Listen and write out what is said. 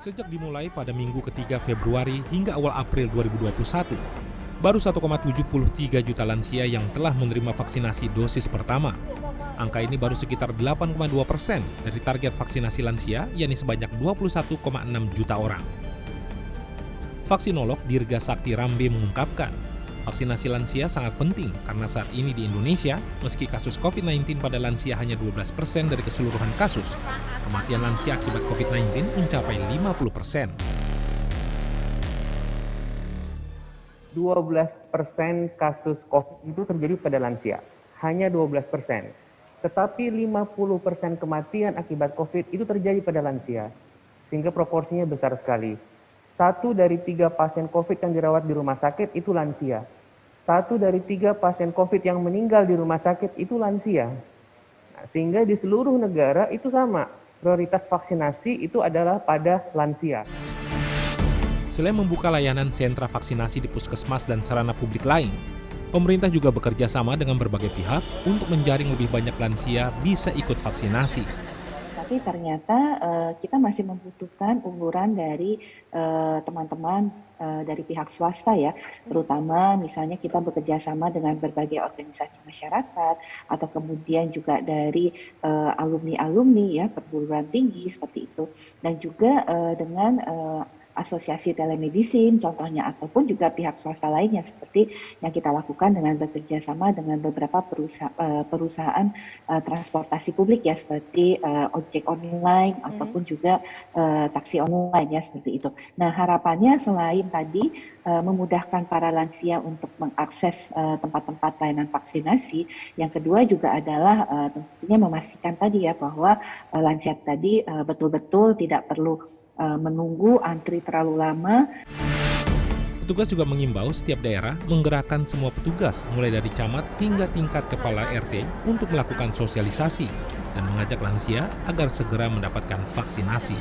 Sejak dimulai pada Minggu ketiga Februari hingga awal April 2021, baru 1,73 juta lansia yang telah menerima vaksinasi dosis pertama. Angka ini baru sekitar 8,2% dari target vaksinasi lansia, yakni sebanyak 21,6 juta orang. Vaksinolog Dirga Sakti Rambe mengungkapkan, vaksinasi lansia sangat penting karena saat ini di Indonesia, meski kasus COVID-19 pada lansia hanya 12% dari keseluruhan kasus, kematian lansia akibat COVID-19 mencapai 50%. 12% kasus COVID itu terjadi pada lansia, hanya 12%. Tetapi 50% kematian akibat COVID itu terjadi pada lansia, sehingga proporsinya besar sekali. 1 dari 3 pasien COVID yang dirawat di rumah sakit itu lansia. 1 dari 3 pasien COVID yang meninggal di rumah sakit itu lansia. Nah, sehingga di seluruh negara itu sama, prioritas vaksinasi itu adalah pada lansia. Selain membuka layanan sentra vaksinasi di puskesmas dan sarana publik lain, pemerintah juga bekerja sama dengan berbagai pihak untuk menjaring lebih banyak lansia bisa ikut vaksinasi. Tapi ternyata kita masih membutuhkan uluran dari teman-teman dari pihak swasta ya, terutama misalnya kita bekerja sama dengan berbagai organisasi masyarakat atau kemudian juga dari alumni-alumni ya perguruan tinggi seperti itu, dan juga dengan asosiasi telemedicine contohnya, ataupun juga pihak swasta lainnya seperti yang kita lakukan dengan bekerja sama dengan beberapa perusahaan transportasi publik ya, seperti ojek online ataupun juga taksi online ya, seperti itu. Nah, harapannya selain tadi memudahkan para lansia untuk mengakses tempat-tempat layanan vaksinasi, yang kedua juga adalah tentunya memastikan tadi ya bahwa lansia tadi betul-betul tidak perlu menunggu antri terlalu lama. Petugas juga mengimbau setiap daerah menggerakkan semua petugas mulai dari camat hingga tingkat kepala RT untuk melakukan sosialisasi dan mengajak lansia agar segera mendapatkan vaksinasi.